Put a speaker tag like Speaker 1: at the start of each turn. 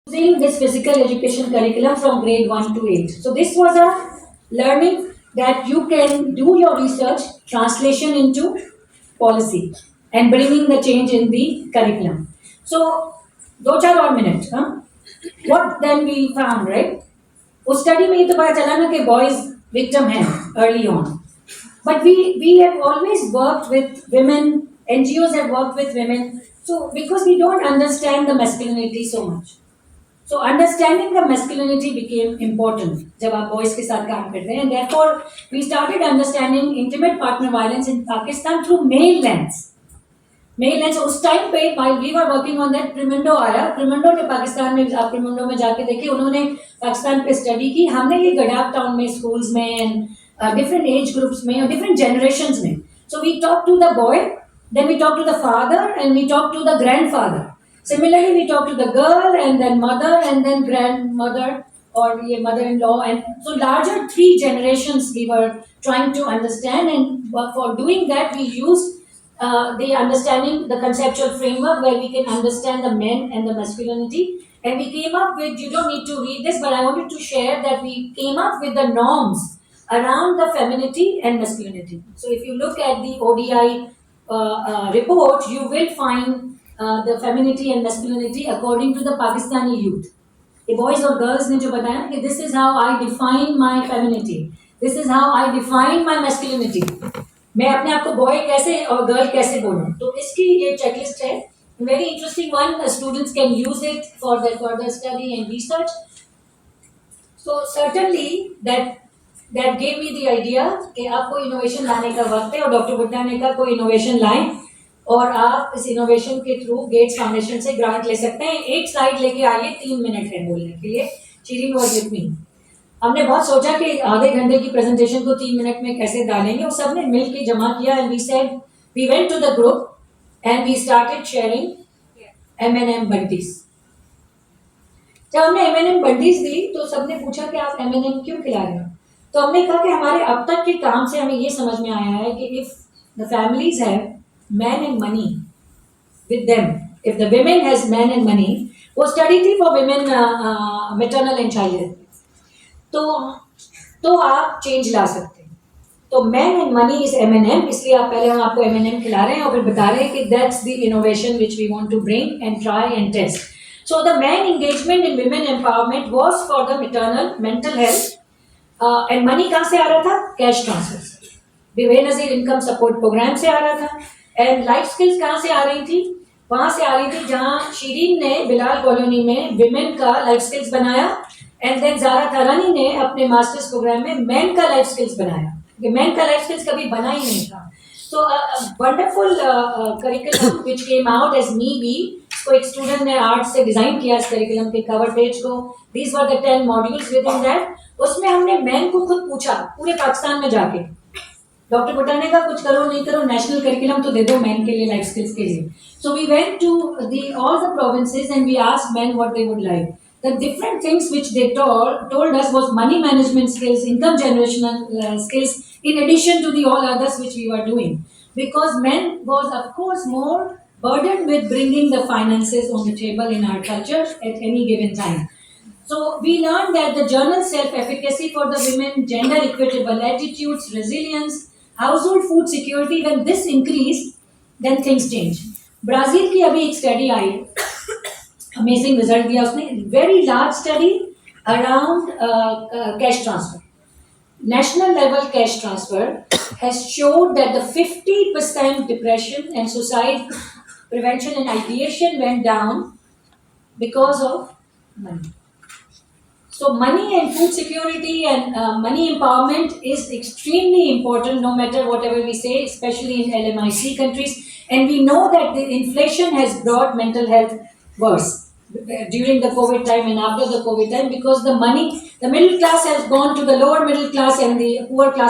Speaker 1: Using this physical education curriculum from grade 1 to 8. So this was a learning that you can do your research, translation into policy and bringing the change in the curriculum. So, 2-4 minutes. What then we found, right? उस study में ये तो पता चला ना कि boys victim हैं early on but we have always worked with women, NGOs have worked with women, so because we don't understand the masculinity so much. So understanding the masculinity became important जब आप boys के साथ काम करते हैं, and therefore we started understanding intimate partner violence in Pakistan through male lens. Male lens उस time पे while we were working on that, Primindo आया. Primindo ने पाकिस्तान में, आप Primindo में जाके देखिए, उन्होंने पाकिस्तान पे स्टडी की. हमने ये गडाफ टाउन में स्कूल्स में different age groups में और different generations में. So we talk to the boy, then we talk to the father, and we talk to the grandfather. Similarly, we talk to the girl, and then mother, and then grandmother, or mother-in-law, and so larger 3 generations we were trying to understand. And for doing that, we used the understanding, the conceptual framework where we can understand the men and the masculinity. And we came up with, you don't need to read this, but I wanted to share that we came up with the norms around the femininity and masculinity. So if you look at the ODI report, you will find the femininity and masculinity according to the Pakistani youth. The boys or girls ने जो बताया कि this is how I define my femininity, this is how I define my masculinity. मैं अपने आप को boy कैसे और girl कैसे बोलूँ, तो इसकी ये checklist है, very interesting one. Students can use it for their further study and research. So certainly that gave me the idea कि आपको इनोवेशन लाने का वक्त है, और डॉक्टर भुट्टा ने कहा कोई इनोवेशन लाएं और आप इस इनोवेशन के थ्रू गेट्स फाउंडेशन से ग्रांट ले सकते हैं. एक स्लाइड लेके आइए, 3 मिनट है बोलने के लिए. Shireen was with me. हमने बहुत सोचा कि आधे घंटे की प्रेजेंटेशन को 3 मिनट में कैसे डालेंगे, और सबने मिल के जमा किया. And we said, we went to the group and we started sharing M&M बंटीज. जब हमने M&M बंटीज दी तो सबने पूछा कि आप M&M क्यों खिला रहे हो. तो हमने कहा कि हमारे अब तक के काम से हमें ये समझ में आया है कि if the families have man and money with them, if the women has man and money, वो स्टडी थी for women maternal and child health, तो आप चेंज ला सकते हैं. तो man and money is M&M, इसलिए आप पहले हम आपको M&M खिला रहे हैं और फिर बता रहे हैं कि that's the innovation which we want to bring and try and test. So the man engagement in women empowerment was for the maternal mental health. And money कहाँ से आ रहा था? कैश ट्रांसफर से. बेनजीर इनकम सपोर्ट प्रोग्राम से आ रहा था. And life skills कहाँ से आ रही थी? वहां से आ रही थी जहाँ शीरीन ने बिलाल कॉलोनी में विमेन का लाइफ स्किल्स बनाया, एंड देन जारा थारानी ने अपने मास्टर्स प्रोग्राम में मैन का लाइफ स्किल्स बनाया. मैन का लाइफ स्किल्स कभी बना ही नहीं था. सो वंडरफुल करिकुलम विच केम आउट एज मी बी. को एक स्टूडेंट ने आर्ट से डिजाइन किया इस करिकुलम के कवर पेज को. These were the 10 modules with in that. उसमें हमने मैन को खुद पूछा पूरे पाकिस्तान में जाके, डॉक्टर भुट्टा ने कहा कुछ करो नहीं करो, नेशनल करिकुलम तो दे दो मैन के लिए, लाइफ स्किल्स के लिए. So we went to all the provinces and we asked man what they would like. The different things which they told us was money management skills, income generational skills, in addition to the all others which we were doing. Because men was of course more burdened with bringing the finances on the table in our culture at any given time. So we learned that the journal self-efficacy for the women, gender equitable attitudes, resilience, household food security, when this increased, then things change. Brazil की अभी एक study आई, amazing result दिया उसने. Very large study around cash transfer, national level cash transfer has showed that the 50% depression and suicide prevention and ideation went down because of money. So money and food security and money empowerment is extremely important no matter whatever we say, especially in LMIC countries. And we know that the inflation has brought mental health worse during the COVID time and after the COVID time, because the middle class has gone to the lower middle class and the poor class